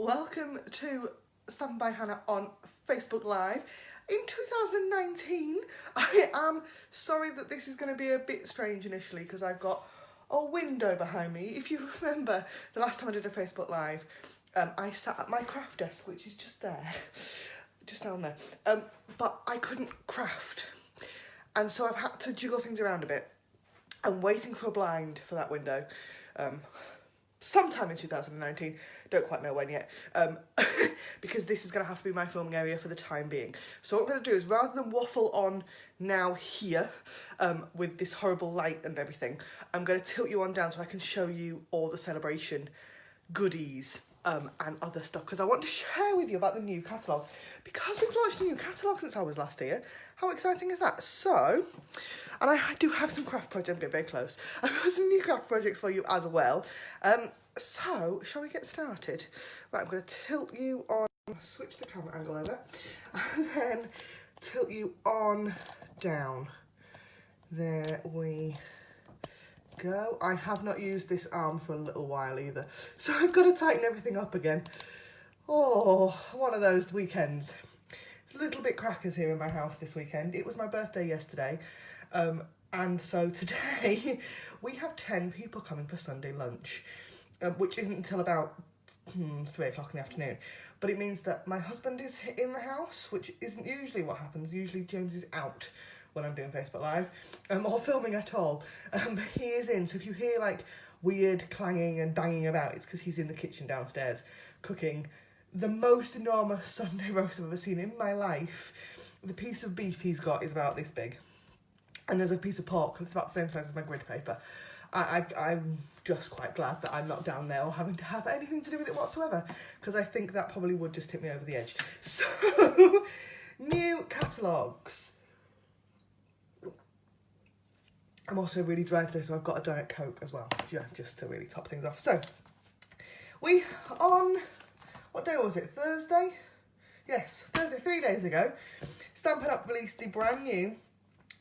welcome to Stampin' by Hannah on Facebook Live. In 2019, I am sorry that this is going to be a bit strange initially because I've got a window behind me. If you remember the last time I did a Facebook Live, I sat at my craft desk, which is just there, just down there, but I couldn't craft. And so I've had to jiggle things around a bit. I'm waiting for a blind for that window. Sometime in 2019, don't quite know when yet, because this is going to have to be my filming area for the time being. So what I'm going to do is, rather than waffle on now here with this horrible light and everything, I'm going to tilt you on down so I can show you all the Sale-a-bration goodies and other stuff, because I want to share with you about the new catalogue, because we've launched a new catalogue since I was last here. How exciting is that? So, and I do have some craft projects, I'm getting very close. I've got some new craft projects for you as well. So, shall we get started? Right, I'm going to tilt you on, switch the camera angle over, and then tilt you on down. There we go. I have not used this arm for a little while either, so I've got to tighten everything up again. Oh, one of those weekends. It's a little bit crackers here in my house this weekend. It was my birthday yesterday, and so today we have 10 people coming for Sunday lunch, which isn't until about 3 o'clock in the afternoon. But it means that my husband is in the house, which isn't usually what happens. Usually James is out when I'm doing Facebook Live, or filming at all. But he is in, so if you hear like weird clanging and banging about, it's because he's in the kitchen downstairs cooking the most enormous Sunday roast I've ever seen in my life. The piece of beef he's got is about this big, and there's a piece of pork that's about the same size as my grid paper. I'm just quite glad that I'm not down there or having to have anything to do with it whatsoever, because I think that probably would just tip me over the edge. So, new catalogues. I'm also really dry today, so I've got a Diet Coke as well, just to really top things off. So, we on, what day was it? Thursday? Yes, Thursday, 3 days ago, Stampin' Up released the brand new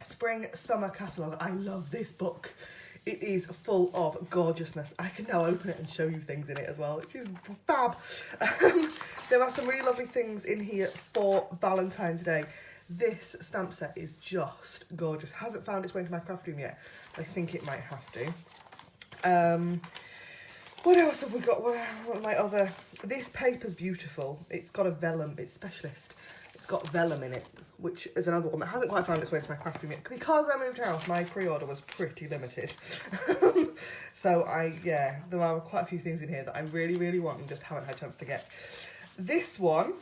Spring Summer catalogue. I love this book. It is full of gorgeousness. I can now open it and show you things in it as well, which is fab. There are some really lovely things in here for Valentine's Day. This stamp set is just gorgeous. Hasn't found its way into my craft room yet. I think it might have to. What else have we got? What are my other... This paper's beautiful. It's got a vellum. It's specialist. It's got vellum in it, which is another one that hasn't quite found its way into my craft room yet. Because I moved house, my pre-order was pretty limited. So there are quite a few things in here that I really, really want and just haven't had a chance to get. This one...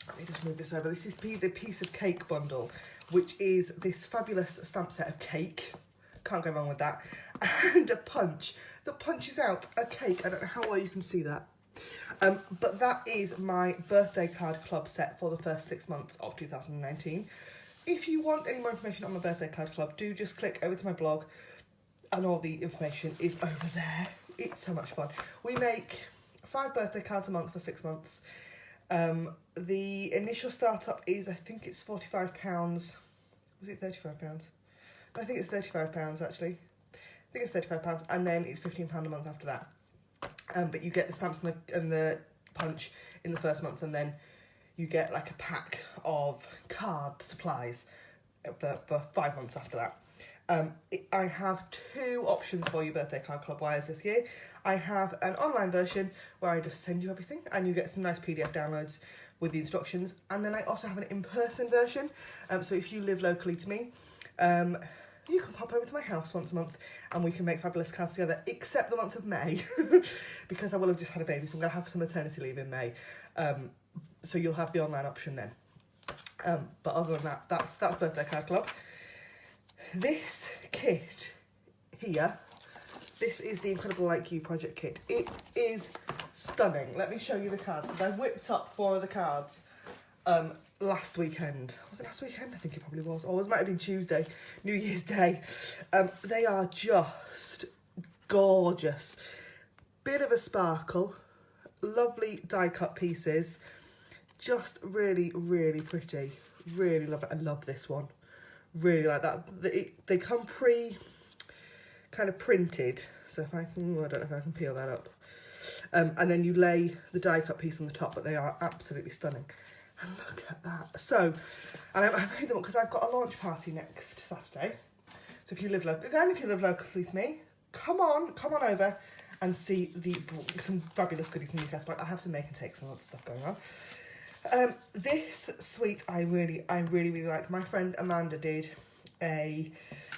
Let me just move this over. This is the piece of cake bundle, which is this fabulous stamp set of cake. Can't go wrong with that. And a punch that punches out a cake. I don't know how well you can see that. But that is my birthday card club set for the first 6 months of 2019. If you want any more information on my birthday card club, do just click over to my blog and all the information is over there. It's so much fun. We make 5 birthday cards a month for 6 months. The initial startup is, I think it's £45. Was it £35? I think it's £35 actually. I think it's £35, and then it's £15 a month after that. But you get the stamps and the punch in the first month, and then you get like a pack of card supplies for 5 months after that. I have 2 options for you birthday card club wise this year. I have an online version where I just send you everything and you get some nice PDF downloads with the instructions, and then I also have an in-person version. So if you live locally to me, you can pop over to my house once a month and we can make fabulous cards together, except the month of May, because I will have just had a baby, so I'm going to have some maternity leave in May. So you'll have the online option then. But other than that, that's birthday card club. This kit here, this is the Incredible Like You project kit. It is stunning. Let me show you the cards, because I whipped up 4 of the cards last weekend. Was it last weekend? I think it probably was. Or it might have been Tuesday, New Year's Day. They are just gorgeous. Bit of a sparkle. Lovely die cut pieces. Just really, really pretty. Really love it. I love this one. Really like that. They come kind of printed. So if I can, I don't know if I can peel that up. And then you lay the die cut piece on the top, but they are absolutely stunning. And look at that. So, and I made them up because I've got a launch party next Saturday. So if you live locally to me, come on over and see some fabulous goodies from Newcastle. I have some make and take, some other stuff going on. This suite I really like. My friend Amanda did a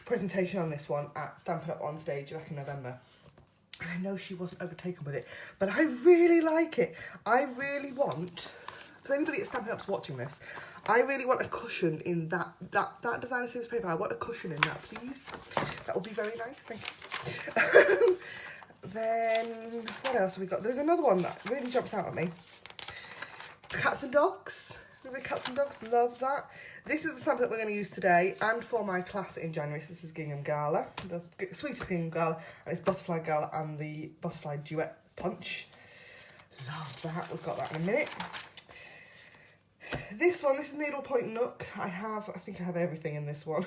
presentation on this one at Stampin Up on stage back in November. And I know she wasn't overtaken with it, but I really like it. I really want, for anybody at Stampin Up's watching this, I really want a cushion in that designer series paper. I want a cushion in that, please. That would be very nice, thank you. Then, what else have we got? There's another one that really jumps out at me. Cats and dogs. Remember cats and dogs? Love that. This is the Stampin' Up we're going to use today and for my class in January. So this is Gingham Gala, the sweetest Gingham Gala, and it's Butterfly Gala and the Butterfly Duet Punch. Love that. We've got that in a minute. This one, this is Needlepoint Nook. I think I have everything in this one.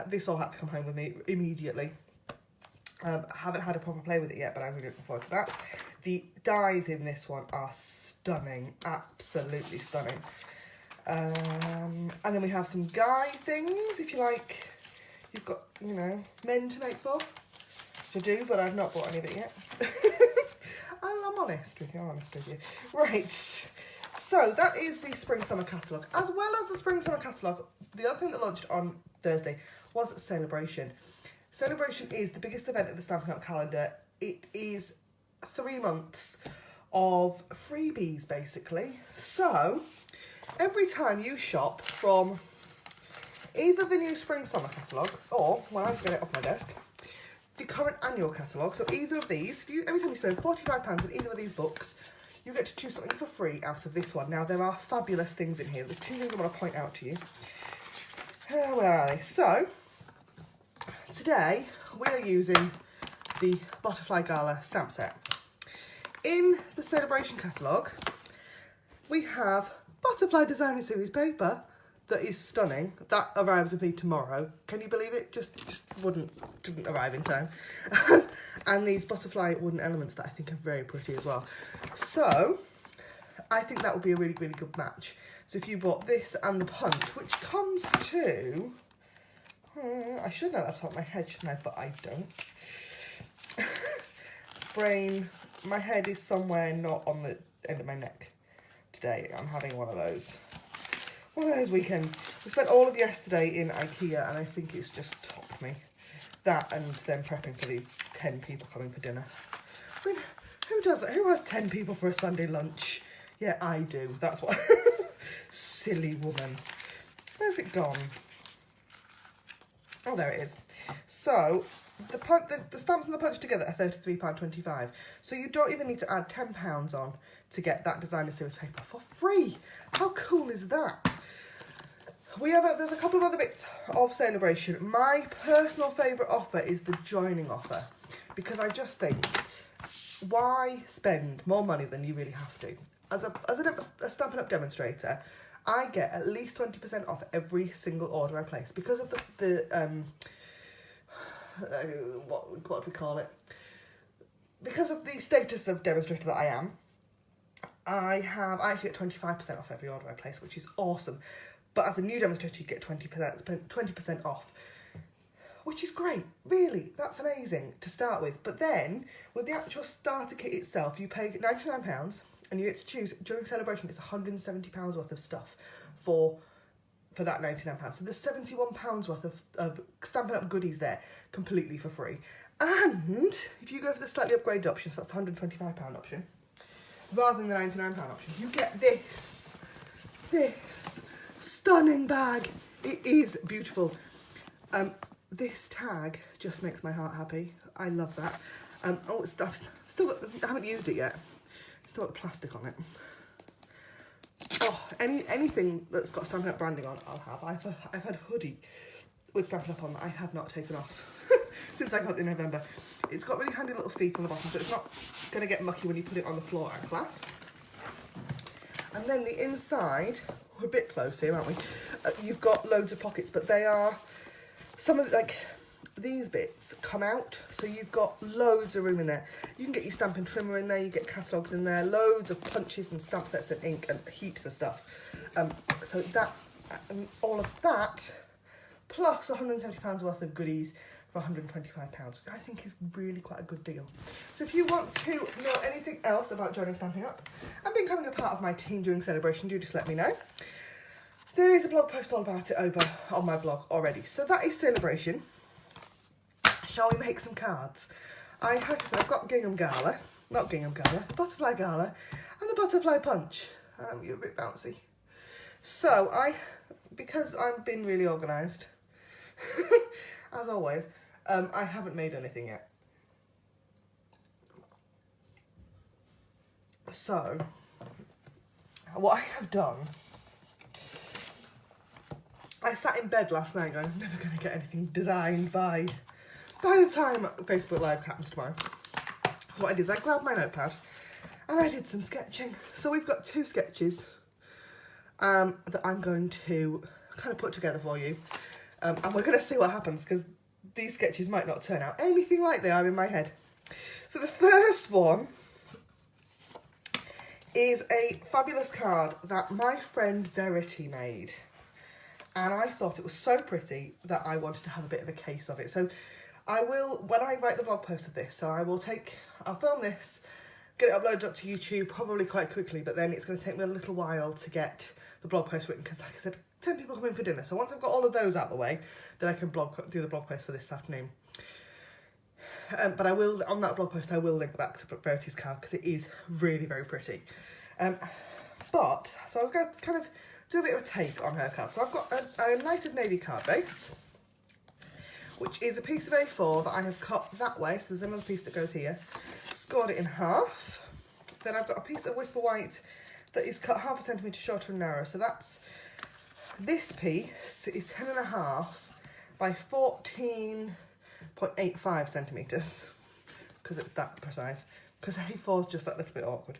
This all had to come home with me immediately. I haven't had a proper play with it yet, but I'm really looking forward to that. The dies in this one are stunning, absolutely stunning. And then we have some guy things, if you like. You've got, you know, men to make for. Which I do, but I've not bought any of it yet. I'm honest with you. Right, so that is the Spring-Summer catalogue. As well as the Spring-Summer catalogue, the other thing that launched on Thursday was Sale-a-bration. Sale-a-bration is the biggest event of the Stampin' Up calendar. It is 3 months of freebies, basically. So, every time you shop from either the new Spring-Summer catalogue, or, when I get it off my desk, the current annual catalogue, so either of these, every time you spend £45 on either of these books, you get to choose something for free out of this one. Now, there are fabulous things in here. There's 2 things I want to point out to you. Where are they? So, today, we are using the Butterfly Gala stamp set. In the Sale-a-bration catalogue, we have Butterfly Designer Series paper that is stunning. That arrives with me tomorrow. Can you believe it? Just didn't arrive in time. And these butterfly wooden elements that I think are very pretty as well. So, I think that would be a really, really good match. So if you bought this and the punch, which comes to... I should know that off the top of my head, shouldn't I? But I don't. Brain, my head is somewhere not on the end of my neck today. I'm having one of those weekends. We spent all of yesterday in IKEA and I think it's just topped me. That and then prepping for these 10 people coming for dinner. I mean, who does that? Who has 10 people for a Sunday lunch? Yeah, I do. That's what... Silly woman. Where's it gone? Oh, there it is. So, the stamps and the punch together are £33.25. So you don't even need to add £10 on to get that designer series paper for free. How cool is that? There's a couple of other bits of Sale-a-bration. My personal favourite offer is the joining offer. Because I just think, why spend more money than you really have to? As a Stampin' Up demonstrator, I get at least 20% off every single order I place because of what do we call it? Because of the status of demonstrator that I am, I actually get 25% off every order I place, which is awesome. But as a new demonstrator, you get 20% off, which is great. Really, that's amazing to start with. But then, with the actual starter kit itself, you pay £99. And you get to choose, during Sale-a-bration, it's £170 worth of stuff for that £99. So there's £71 worth of Stampin' Up goodies there, completely for free. And if you go for the slightly upgraded option, so that's the £125 option, rather than the £99 option, you get this stunning bag. It is beautiful. This tag just makes my heart happy. I love that. I haven't used it yet. Still got the plastic on it. Oh, anything that's got Stampin' Up branding on, I'll have. I've had a hoodie with Stampin' Up on that I have not taken off since I got it in November. It's got really handy little feet on the bottom, so it's not going to get mucky when you put it on the floor at class. And then the inside, we're a bit close here, aren't we? You've got loads of pockets, but they are some of the, these bits come out, so you've got loads of room in there. You can get your stamping trimmer in there, you get catalogues in there, loads of punches and stamp sets and ink and heaps of stuff. So that, all of that, plus £170 worth of goodies for £125, which I think is really quite a good deal. So if you want to know anything else about joining Stampin' Up and becoming a part of my team doing Sale-a-bration, do just let me know. There is a blog post all about it over on my blog already. So that is Sale-a-bration. Shall we make some cards? I've got Gala, Butterfly Gala, and the Butterfly Punch. You're a bit bouncy. So because I've been really organised, as always, I haven't made anything yet. So, what I have done, I sat in bed last night going, I'm never going to get anything designed by the time Facebook Live happens tomorrow. So what I did is I grabbed my notepad and I did some sketching. So we've got 2 sketches that I'm going to kind of put together for you. And we're going to see what happens, because these sketches might not turn out anything like they are in my head. So the first one is a fabulous card that my friend Verity made. And I thought it was so pretty that I wanted to have a bit of a case of it. So I will, when I write the blog post of this, so I'll film this, get it uploaded up to YouTube probably quite quickly, but then it's going to take me a little while to get the blog post written, because like I said, 10 people come in for dinner. So once I've got all of those out of the way, then I can do the blog post for this afternoon. But I will, on that blog post, I will link back to Verity's card, because it is really, very pretty. So I was going to kind of do a bit of a take on her card. So I've got a Night of Navy card base, which is a piece of A4 that I have cut that way. So there's another piece that goes here. Scored it in half. Then I've got a piece of Whisper White that is cut ½ centimetre shorter and narrower. So this piece is 10.5 by 14.85 centimetres, because it's that precise, because A4 is just that little bit awkward.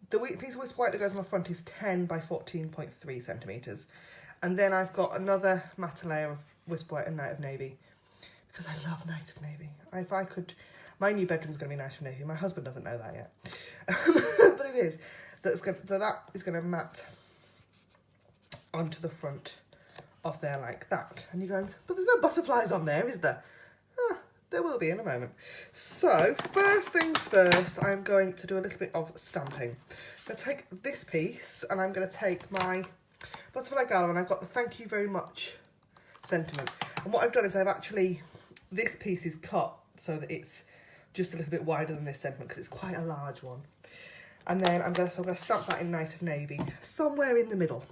The piece of Whisper White that goes on the front is 10 by 14.3 centimetres. And then I've got another matte layer of Whisper White and Night of Navy, because I love Night of Navy. If I could, my new bedroom's going to be Night of Navy. My husband doesn't know that yet, but it is. So that is going to matte onto the front of there like that. And you're going, but there's no butterflies on there, is there? There will be in a moment. So first things first, I'm going to do a little bit of stamping. I'm going to take this piece and I'm going to take my Butterfly Gala, and I've got the thank you very much sentiment. And what I've done is this piece is cut so that it's just a little bit wider than this sentiment, because it's quite a large one. And then I'm going to stamp that in Night of Navy, somewhere in the middle-ish.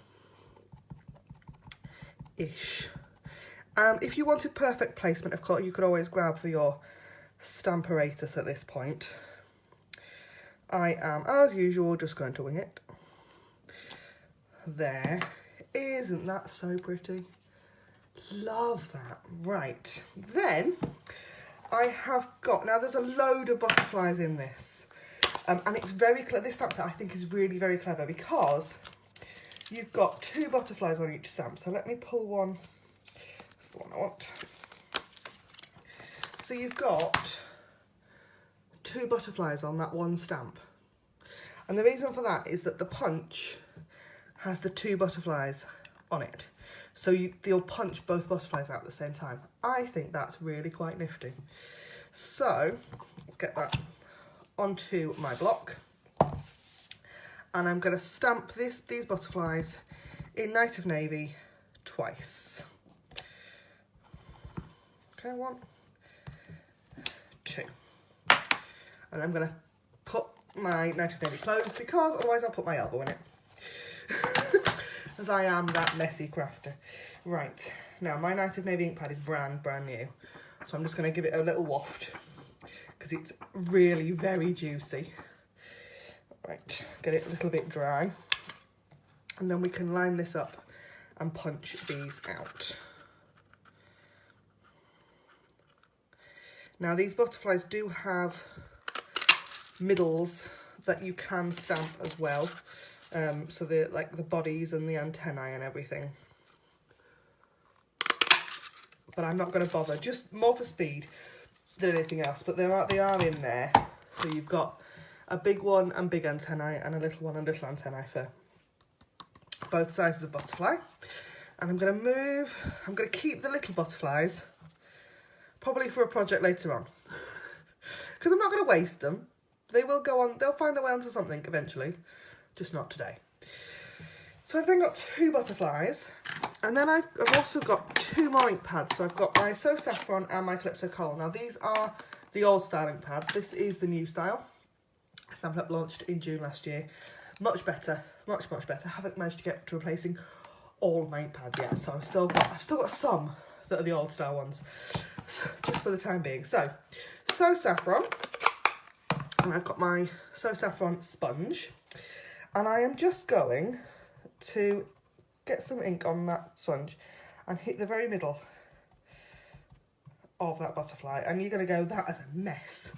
If you wanted perfect placement, of course, you could always grab for your Stamparatus at this point. I am, as usual, just going to wing it. There. Isn't that so pretty? Love that. Right. Then I have got, now there's a load of butterflies in this. And it's very clever. This stamp set I think is really very clever, because you've got 2 butterflies on each stamp. So let me pull one. That's the one I want. So you've got 2 butterflies on that one stamp. And the reason for that is that the punch has the 2 butterflies on it. So you'll punch both butterflies out at the same time. I think that's really quite nifty. So let's get that onto my block. And I'm going to stamp these butterflies in Night of Navy twice. Okay, 1, 2. And I'm going to put my Night of Navy closed, because otherwise I'll put my elbow in it. As I am that messy crafter. Right, now my Night of Navy ink pad is brand new. So I'm just going to give it a little waft, because it's really very juicy. Right, get it a little bit dry. And then we can line this up and punch these out. Now these butterflies do have middles that you can stamp as well. So like the bodies and the antennae and everything. but I'm not going to bother, just more for speed than anything else. But they are in there. So you've got a big one and big antennae, and a little one and little antennae for both sizes of butterfly. And I'm going to keep the little butterflies probably for a project later on, because I'm not going to waste them. They will go on, they'll find their way onto something eventually, just not today. So I've then got 2 butterflies, and then I've also got 2 more ink pads. So I've got my So Saffron and my Calypso Coral. Now these are the old style ink pads. This is the new style. Stampin' Up launched in June last year. Much better, much better. I haven't managed to get to replacing all of my ink pads yet, so I've still got some that are the old style ones, so just for the time being. So Saffron, and I've got my So Saffron sponge, and I am just going to get some ink on that sponge and hit the very middle of that butterfly, and you're going to go, that is a mess.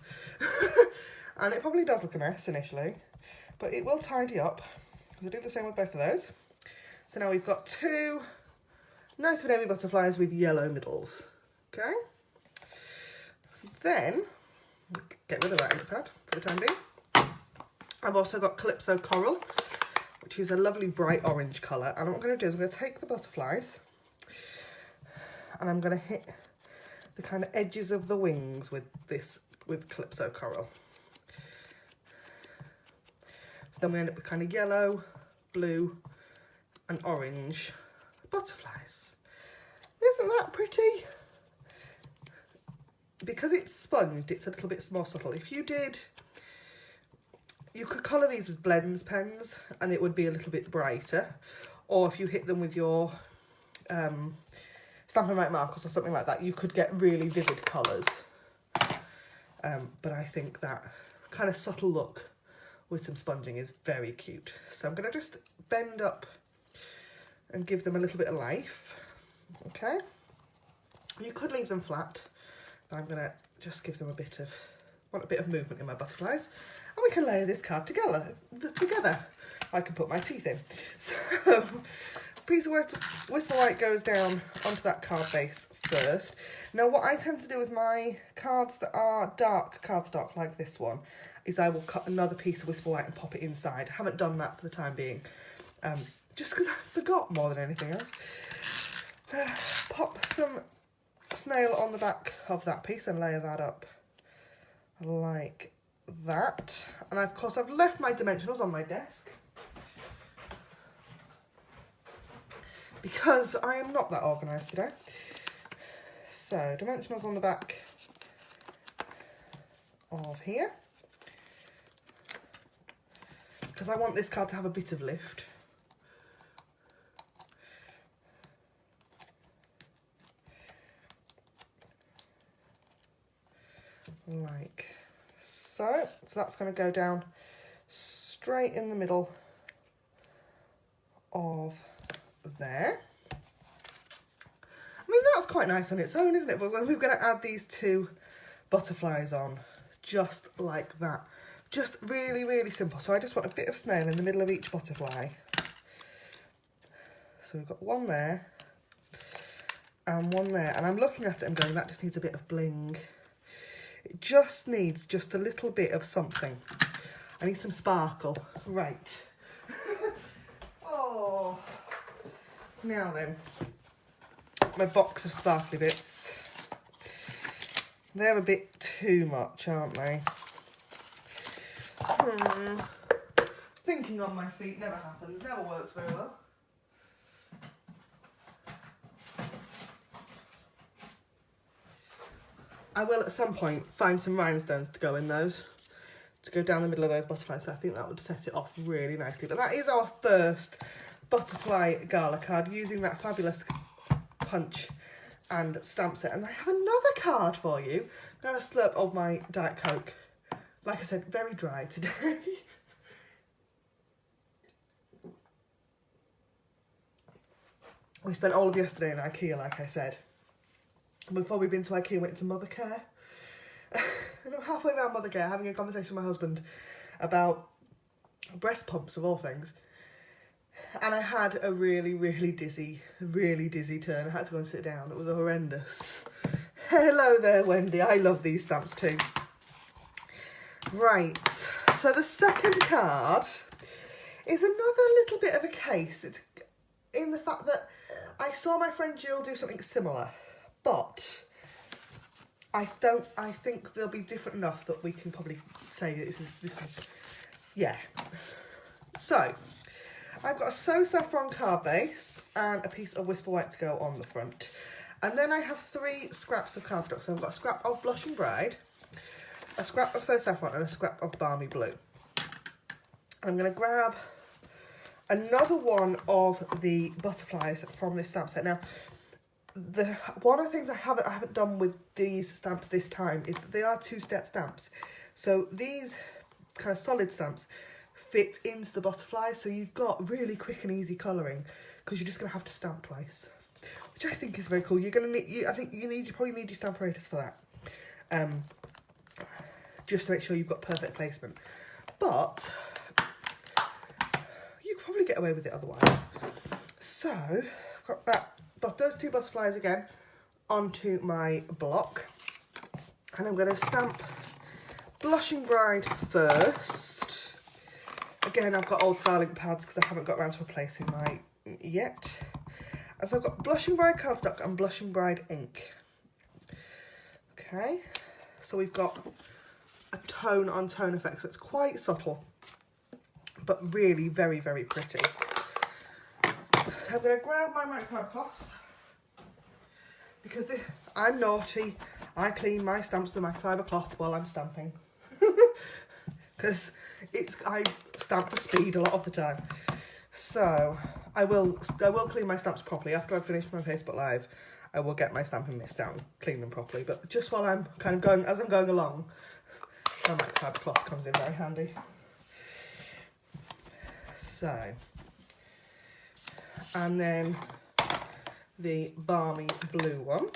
And it probably does look a mess initially, but it will tidy up. I'll do the same with both of those. So now we've got 2 nice and heavy butterflies with yellow middles. Okay. So then, get rid of that ink pad for the time being. I've also got Calypso Coral, which is a lovely bright orange colour. And what I'm going to do is I'm going to take the butterflies and I'm going to hit the kind of edges of the wings with Calypso Coral. So then we end up with kind of yellow, blue and orange butterflies. Isn't that pretty? Because it's sponged, it's a little bit more subtle. If you did, you could colour these with blends pens and it would be a little bit brighter. Or if you hit them with your Stampin' Up markers or something like that, you could get really vivid colours. But I think that kind of subtle look with some sponging is very cute. So I'm going to just bend up and give them a little bit of life. Okay. You could leave them flat, but I'm going to just give them a bit of movement in my butterflies, and we can layer this card together. I can put my teeth in. So a piece of Whisper White goes down onto that card base first. Now what I tend to do with my cards that are dark cardstock like this one is I will cut another piece of Whisper White and pop it inside. I haven't done that for the time being, just because I forgot more than anything else. Pop some snail on the back of that piece and layer that up like that. And of course I've left my dimensionals on my desk because I am not that organised today. So dimensionals on the back of here, because I want this card to have a bit of lift. Like so. So that's going to go down straight in the middle of there. I mean, that's quite nice on its own, isn't it? But we're going to add these 2 butterflies on just like that. Just really, really simple. So I just want a bit of snail in the middle of each butterfly. So we've got one there and one there. And I'm looking at it and going, that just needs a bit of bling. It just needs just a little bit of something. I need some sparkle. Right. Oh. Now then, my box of sparkly bits. They're a bit too much, aren't they? Thinking on my feet never happens, never works very well. I will at some point find some rhinestones to go in those, to go down the middle of those butterflies. So I think that would set it off really nicely. But that is our first butterfly gala card using that fabulous punch and stamp set. And I have another card for you. Now a slurp of my Diet Coke. Like I said, very dry today. We spent all of yesterday in IKEA, like I said. And before we'd been to IKEA, we went to Mothercare. And I'm halfway around Mothercare having a conversation with my husband about breast pumps, of all things. And I had a really, really dizzy turn. I had to go and sit down. It was horrendous. Hello there, Wendy. I love these stamps too. Right, so the second card is another little bit of a case. It's in the fact that I saw my friend Jill do something similar, but I think they'll be different enough that we can probably say that this is, yeah. So, I've got a So Saffron card base and a piece of Whisper White to go on the front. And then I have 3 scraps of cardstock. So I've got a scrap of Blushing Bride, a scrap of So Saffron, and a scrap of Balmy Blue. And I'm going to grab another one of the butterflies from this stamp set. Now, one of the things I haven't done with these stamps this time is that they are 2-step stamps. So these kind of solid stamps fit into the butterflies, so you've got really quick and easy colouring because you're just going to have to stamp twice, which I think is very cool. You're going to need, you probably need your Stamparator for that, just to make sure you've got perfect placement. But you could probably get away with it otherwise. So I've got that, but those 2 butterflies again onto my block, and I'm going to stamp Blushing Bride first. Again, I've got old style ink pads because I haven't got around to replacing mine yet. And so I've got Blushing Bride cardstock and Blushing Bride ink. Okay, so we've got a tone on tone effect, so it's quite subtle, but really very, very pretty. I'm going to grab my microfiber cloth because I'm naughty. I clean my stamps with a microfiber cloth while I'm stamping. Because I stamp for speed a lot of the time. So I will clean my stamps properly after I've finished my Facebook Live. I will get my stamping mist out and clean them properly. But just while I'm kind of going, as I'm going along, my microfiber cloth comes in very handy. So, and then the Balmy Blue one.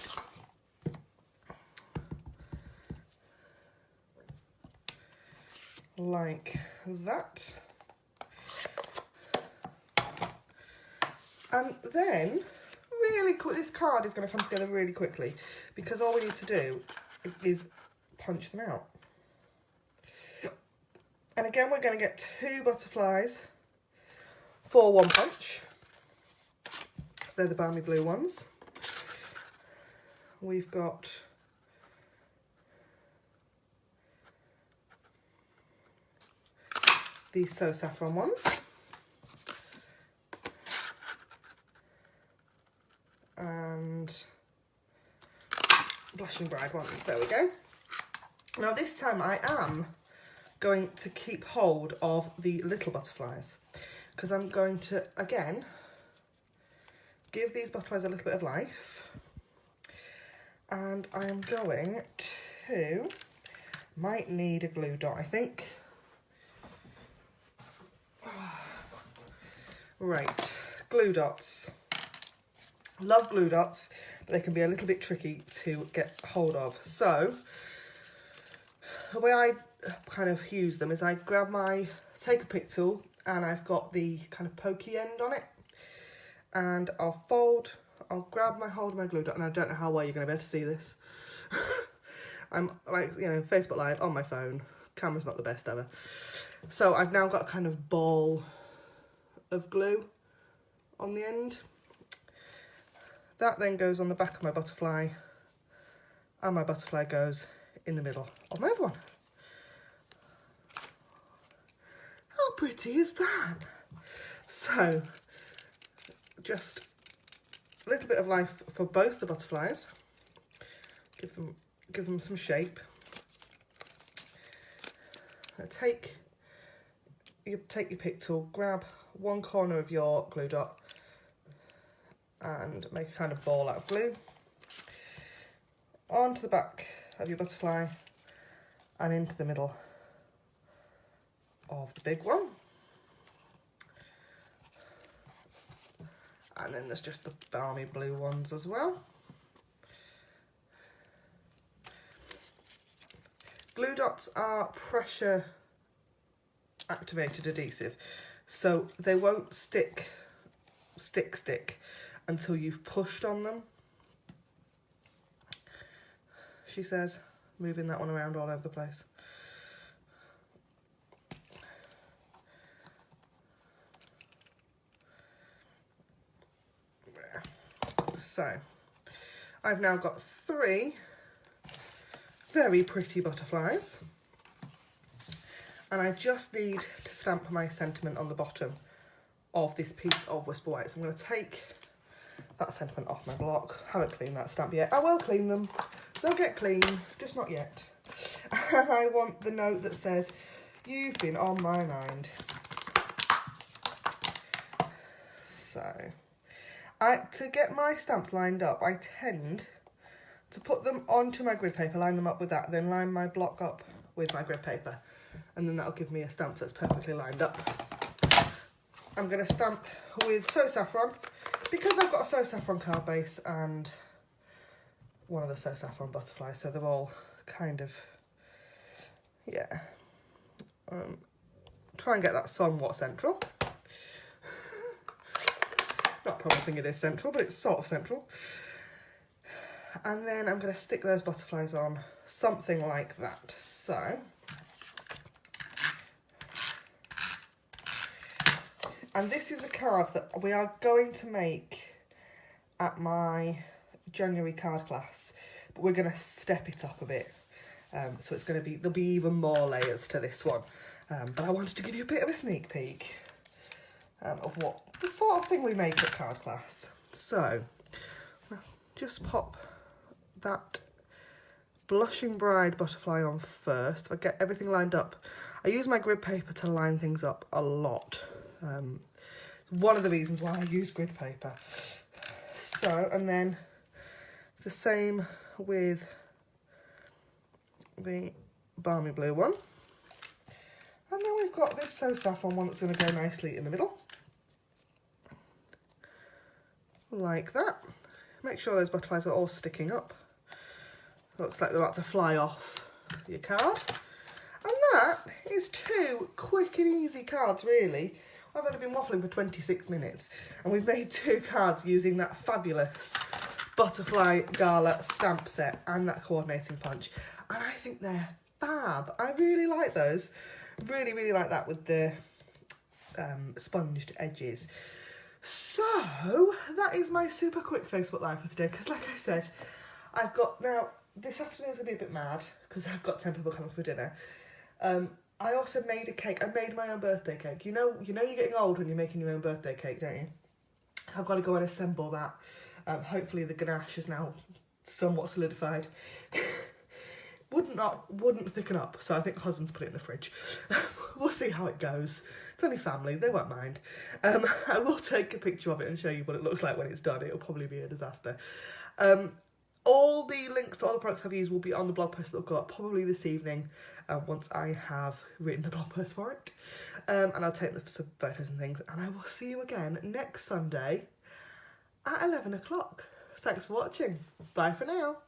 Like that. And then, really quick, this card is going to come together really quickly because all we need to do is punch them out. And again, we're going to get 2 butterflies for 1 punch. So they're the Balmy Blue ones. We've got the So Saffron ones. And Blushing Bride ones. There we go. Now this time I am going to keep hold of the little butterflies because I'm going to, again, give these butterflies a little bit of life. And I am going to, might need a glue dot, I think. Right, glue dots. Love glue dots, but they can be a little bit tricky to get hold of. So, the way I kind of use them is I take a pick tool and I've got the kind of pokey end on it. And I'll grab my hold of my glue dot, and I don't know how well you're going to be able to see this. I'm like, Facebook Live on my phone. Camera's not the best ever. So I've now got a kind of ball of glue on the end. That then goes on the back of my butterfly, and my butterfly goes in the middle of my other one. How pretty is that? So, just a little bit of life for both the butterflies. Give them some shape. Take your pick tool, grab one corner of your glue dot and make a kind of ball out of glue onto the back of your butterfly and into the middle of the big one. And then there's just the Balmy Blue ones as well. Glue dots are pressure activated adhesive. so they won't stick until you've pushed on them, she says, moving that one around all over the place. There. So I've now got 3 very pretty butterflies, and I just need to stamp my sentiment on the bottom of this piece of Whisper White. So I'm going to take that sentiment off my block. Haven't cleaned that stamp yet. I will clean them. They'll get clean, just not yet. And I want the note that says, "You've been on my mind." So, to get my stamps lined up, I tend to put them onto my grid paper, line them up with that, then line my block up with my grid paper. And then that'll give me a stamp that's perfectly lined up. I'm going to stamp with So Saffron because I've got a So Saffron card base and one of the So Saffron butterflies, so they're all kind of, yeah. Try and get that somewhat central. Not promising it is central, but it's sort of central. And then I'm going to stick those butterflies on something like that. So, and this is a card that we are going to make at my January card class, but we're going to step it up a bit. So it's going to be, there'll be even more layers to this one. But I wanted to give you a bit of a sneak peek of what the sort of thing we make at card class. So, just pop that Blushing Bride butterfly on first. If I get everything lined up, I use my grid paper to line things up a lot. One of the reasons why I use grid paper. So, and then the same with the Balmy Blue one. And then we've got this So Saffron one that's going to go nicely in the middle. Like that. Make sure those butterflies are all sticking up. Looks like they're about to fly off your card. And that is 2 quick and easy cards, really. I've only been waffling for 26 minutes and we've made 2 cards using that fabulous Butterfly Gala stamp set and that coordinating punch. And I think they're fab. I really like those. Really, really like that with the sponged edges. So, that is my super quick Facebook Live for today, because like I said, I've got, now, this afternoon's going to be a bit mad, because I've got 10 people coming for dinner. I also made a cake. I made my own birthday cake. You know you're getting old when you're making your own birthday cake, don't you? I've got to go and assemble that. Hopefully the ganache is now somewhat solidified. Wouldn't thicken up, so I think husband's put it in the fridge. We'll see how it goes. It's only family, they won't mind. I will take a picture of it and show you what it looks like when it's done. It'll probably be a disaster. All the links to all the products I've used will be on the blog post that will go up probably this evening once I have written the blog post for it. And I'll take some photos and things. And I will see you again next Sunday at 11 o'clock. Thanks for watching. Bye for now.